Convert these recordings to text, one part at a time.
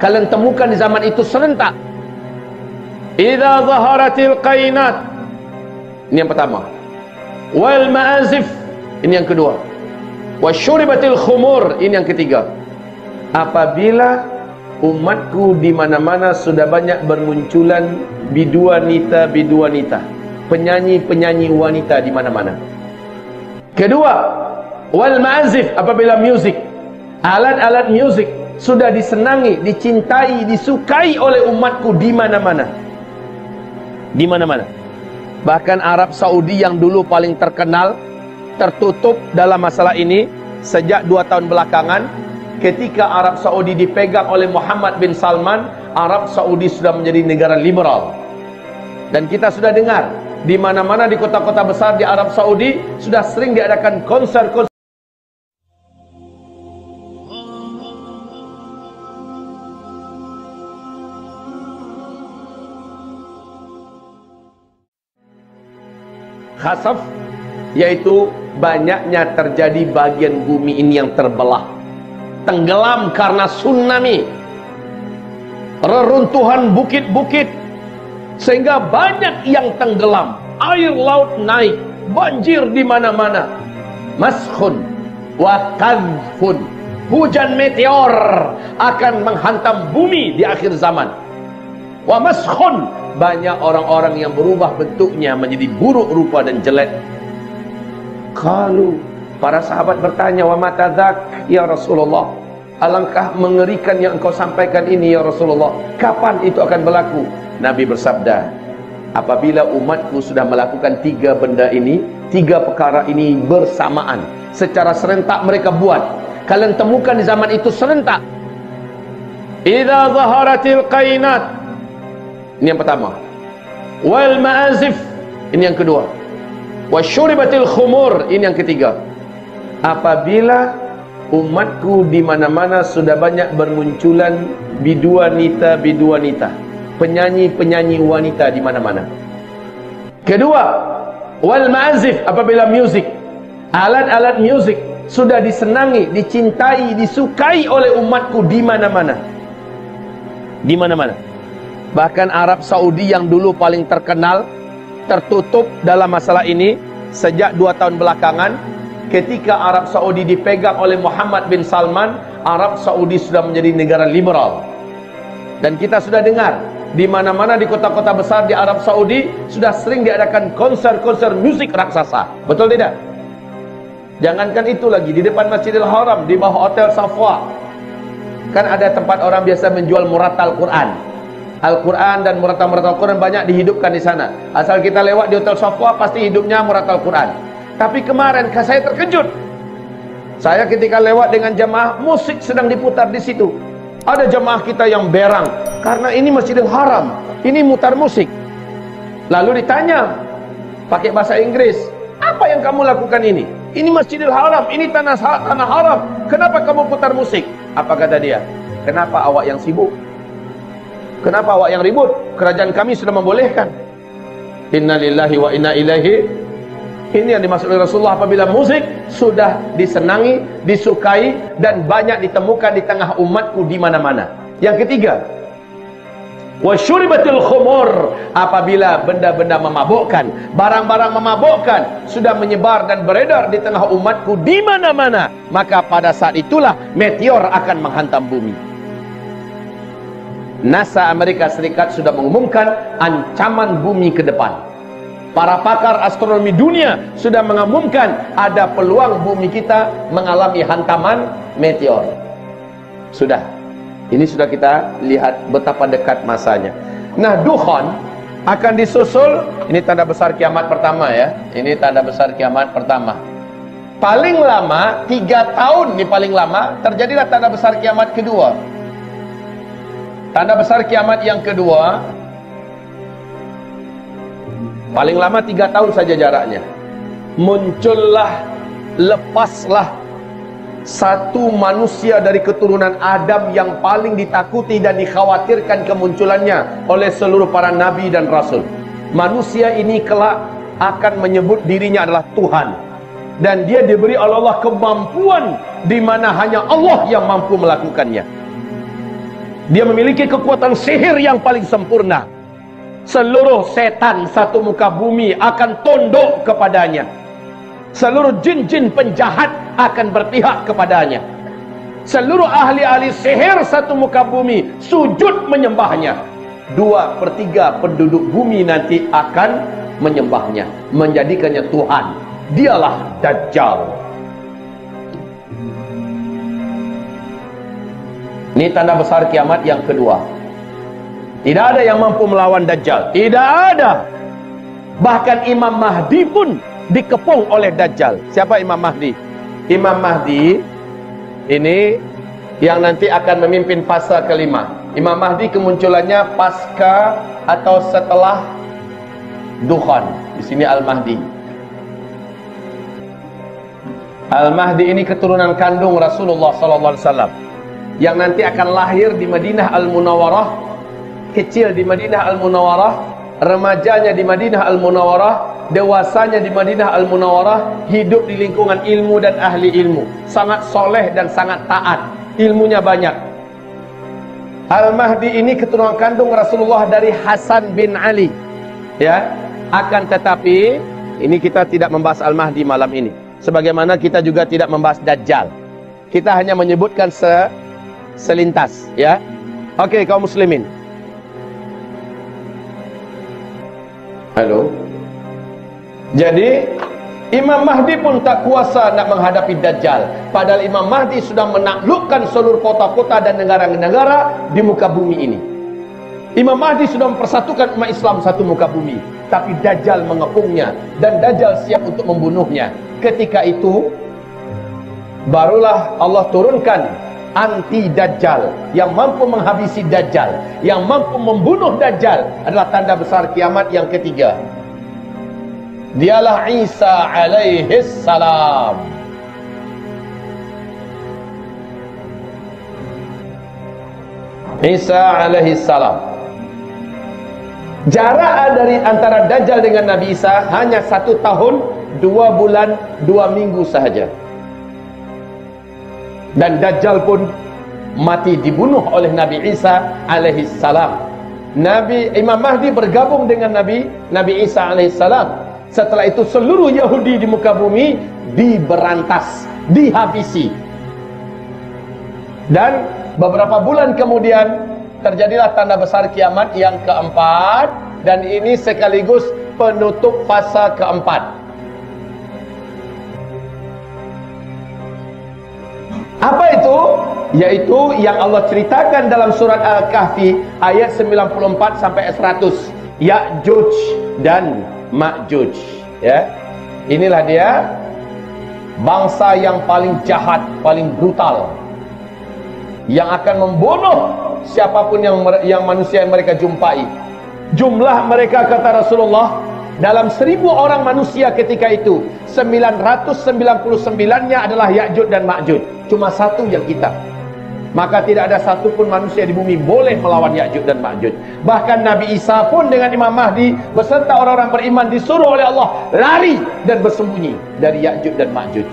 kalian temukan di zaman itu serentak. Idza zaharatil qainat, ini yang pertama. Wal ma'azif, ini yang kedua. Wasyuribatil khumur, ini yang ketiga. Apabila umatku di mana-mana sudah banyak bermunculan biduanita, penyanyi-penyanyi wanita di mana-mana. Kedua, wal ma'azif, apabila music, alat-alat music sudah disenangi, dicintai, disukai oleh umatku di mana-mana. Di mana-mana. Bahkan Arab Saudi yang dulu paling terkenal, tertutup dalam masalah ini sejak 2 tahun belakangan. Ketika Arab Saudi dipegang oleh Muhammad bin Salman, Arab Saudi sudah menjadi negara liberal. Dan kita sudah dengar, di mana-mana di kota-kota besar di Arab Saudi sudah sering diadakan konser-konser. Khasaf, yaitu banyaknya terjadi bagian bumi ini yang terbelah, tenggelam karena tsunami, reruntuhan bukit-bukit, sehingga banyak yang tenggelam, air laut naik, banjir di mana-mana. Maskhun wa kadhfun, hujan meteor akan menghantam bumi di akhir zaman. Wa maskhun, banyak orang-orang yang berubah bentuknya menjadi buruk rupa dan jelek. Qalu, para sahabat bertanya, wa matadzak ya Rasulullah, alangkah mengerikan yang engkau sampaikan ini ya Rasulullah, kapan itu akan berlaku? Nabi bersabda, apabila umatku sudah melakukan 3 benda ini, 3 perkara ini bersamaan, secara serentak mereka buat, kalian temukan di zaman itu serentak. Idza zaharatil qainat, ini yang pertama. Wal ma'azif, ini yang kedua. Wasyuribatil khumur, ini yang ketiga. Apabila umatku di mana-mana sudah banyak bermunculan biduanita, penyanyi-penyanyi wanita di mana-mana. Kedua, wal ma'azif, apabila music, alat-alat music sudah disenangi, dicintai, disukai oleh umatku di mana-mana. Di mana-mana. Bahkan Arab Saudi yang dulu paling terkenal, tertutup dalam masalah ini sejak 2 tahun belakangan. Ketika Arab Saudi dipegang oleh Muhammad bin Salman, Arab Saudi sudah menjadi negara liberal. Dan kita sudah dengar, di mana-mana di kota-kota besar di Arab Saudi sudah sering diadakan konser-konser musik raksasa. Betul tidak? Jangankan itu lagi, di depan Masjidil Haram, di bawah Hotel Safwa, kan ada tempat orang biasa menjual muratal Quran. Al-Quran dan muratal Quran banyak dihidupkan di sana. Asal kita lewat di Hotel Safwa, pasti hidupnya muratal Quran. Tapi kemarin saya terkejut. Saya ketika lewat dengan jamaah, musik sedang diputar di situ. Ada jamaah kita yang berang, karena ini Masjidil Haram, ini mutar musik. Lalu ditanya pakai bahasa Inggris, apa yang kamu lakukan ini? Ini Masjidil Haram, ini tanah haram. Kenapa kamu putar musik? Apa kata dia? Kenapa awak yang sibuk? Kenapa awak yang ribut? Kerajaan kami sudah membolehkan. Inna lillahi wa inna ilaihi. Ini yang dimaksud oleh Rasulullah, apabila musik sudah disenangi, disukai, dan banyak ditemukan di tengah umatku di mana-mana. Yang ketiga, wasyuribatil khumur, apabila benda-benda memabukkan, barang-barang memabukkan sudah menyebar dan beredar di tengah umatku di mana-mana, maka pada saat itulah meteor akan menghantam bumi. NASA Amerika Serikat sudah mengumumkan ancaman bumi ke depan. Para pakar astronomi dunia sudah mengumumkan ada peluang bumi kita mengalami hantaman meteor. Sudah. Ini sudah kita lihat betapa dekat masanya. Nah, Dukhan akan disusul, ini tanda besar kiamat pertama ya. Ini tanda besar kiamat pertama. Paling lama 3 tahun, ini paling lama, terjadilah tanda besar kiamat kedua. Tanda besar kiamat yang kedua, paling lama 3 tahun saja jaraknya. Muncullah, lepaslah satu manusia dari keturunan Adam yang paling ditakuti dan dikhawatirkan kemunculannya oleh seluruh para nabi dan rasul. Manusia ini kelak akan menyebut dirinya adalah Tuhan, dan dia diberi oleh Allah kemampuan di mana hanya Allah yang mampu melakukannya. Dia memiliki kekuatan sihir yang paling sempurna. Seluruh setan satu muka bumi akan tunduk kepadanya. Seluruh jin-jin penjahat akan berpihak kepadanya. Seluruh ahli-ahli sihir satu muka bumi sujud menyembahnya. 2/3 penduduk bumi nanti akan menyembahnya, menjadikannya Tuhan. Dialah Dajjal. Ini tanda besar kiamat yang kedua. Tidak ada yang mampu melawan Dajjal. Tidak ada. Bahkan Imam Mahdi pun dikepung oleh Dajjal. Siapa Imam Mahdi? Imam Mahdi ini yang nanti akan memimpin fase kelima. Imam Mahdi kemunculannya pasca atau setelah Dukhan. Di sini Al-Mahdi. Al-Mahdi ini keturunan kandung Rasulullah SAW, yang nanti akan lahir di Madinah Al-Munawwarah, kecil di Madinah Al-Munawwarah, remajanya di Madinah Al-Munawwarah, dewasanya di Madinah Al-Munawwarah, hidup di lingkungan ilmu dan ahli ilmu, sangat soleh dan sangat taat, ilmunya banyak. Al-Mahdi ini keturunan kandung Rasulullah dari Hasan bin Ali, ya. Akan tetapi ini kita tidak membahas Al-Mahdi malam ini, sebagaimana kita juga tidak membahas Dajjal. Kita hanya menyebutkan selintas, ya. Oke, kaum muslimin. Halo. Jadi Imam Mahdi pun tak kuasa nak menghadapi Dajjal, padahal Imam Mahdi sudah menaklukkan seluruh kota-kota dan negara-negara di muka bumi ini. Imam Mahdi sudah mempersatukan umat Islam satu muka bumi, tapi Dajjal mengepungnya dan Dajjal siap untuk membunuhnya. Ketika itu barulah Allah turunkan anti Dajjal, yang mampu menghabisi Dajjal, yang mampu membunuh Dajjal adalah tanda besar kiamat yang ketiga. Dialah Isa alaihi salam. Isa alaihi salam. Jarak dari antara Dajjal dengan Nabi Isa hanya 1 tahun 2 bulan 2 minggu sahaja. Dan Dajjal pun mati dibunuh oleh Nabi Isa alaihi salam. Imam Mahdi bergabung dengan Nabi Isa alaihi salam. Setelah itu seluruh Yahudi di muka bumi diberantas, dihabisi. Dan beberapa bulan kemudian terjadilah tanda besar kiamat yang keempat, dan ini sekaligus penutup fasa keempat. Apa itu? Yaitu yang Allah ceritakan dalam surat Al-Kahfi ayat 94 sampai 100. Ya'juj dan Ma'juj, ya. Inilah dia bangsa yang paling jahat, paling brutal, yang akan membunuh siapapun yang manusia yang mereka jumpai. Jumlah mereka, kata Rasulullah, dalam 1000 orang manusia ketika itu 999-nya adalah Ya'juj dan Ma'juj. Cuma satu yang kita. Maka tidak ada satupun manusia di bumi boleh melawan Ya'juj dan Ma'juj. Bahkan Nabi Isa pun dengan Imam Mahdi beserta orang-orang beriman disuruh oleh Allah lari dan bersembunyi dari Ya'juj dan Ma'juj.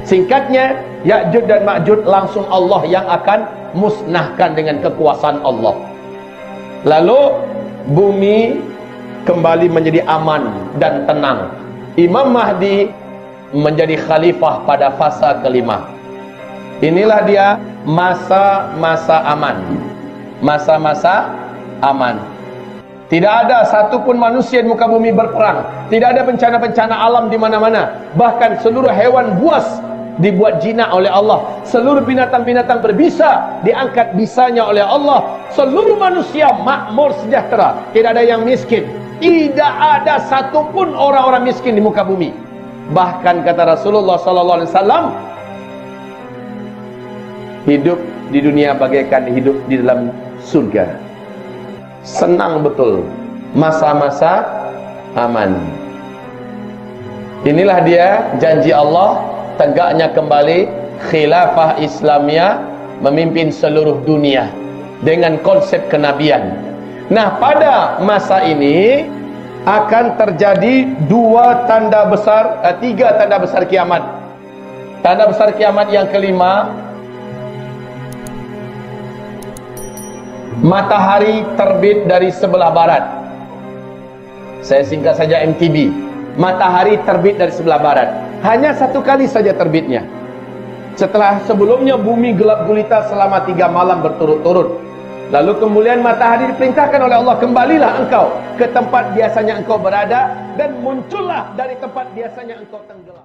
Singkatnya, Ya'juj dan Ma'juj langsung Allah yang akan musnahkan dengan kekuasaan Allah. Lalu bumi kembali menjadi aman dan tenang. Imam Mahdi menjadi khalifah pada fasa kelima. Inilah dia masa-masa aman. Masa-masa aman. Tidak ada satupun manusia di muka bumi berperang. Tidak ada bencana-bencana alam di mana-mana. Bahkan seluruh hewan buas dibuat jinak oleh Allah. Seluruh binatang-binatang berbisa diangkat bisanya oleh Allah. Seluruh manusia makmur sejahtera. Tidak ada yang miskin. Tidak ada satupun orang-orang miskin di muka bumi. Bahkan kata Rasulullah SAW, hidup di dunia bagaikan hidup di dalam surga. Senang betul. Masa-masa aman. Inilah dia janji Allah, tegaknya kembali khilafah Islamiyah memimpin seluruh dunia dengan konsep kenabian. Nah, pada masa ini akan terjadi 3 tanda besar kiamat. Tanda besar kiamat yang kelima Matahari terbit dari sebelah barat. Saya singkat saja MTB. Matahari terbit dari sebelah barat. Hanya satu kali saja terbitnya. Setelah sebelumnya bumi gelap gulita selama 3 malam berturut-turut. Lalu kemudian matahari diperintahkan oleh Allah, kembalilah engkau ke tempat biasanya engkau berada, dan muncullah dari tempat biasanya engkau tenggelam.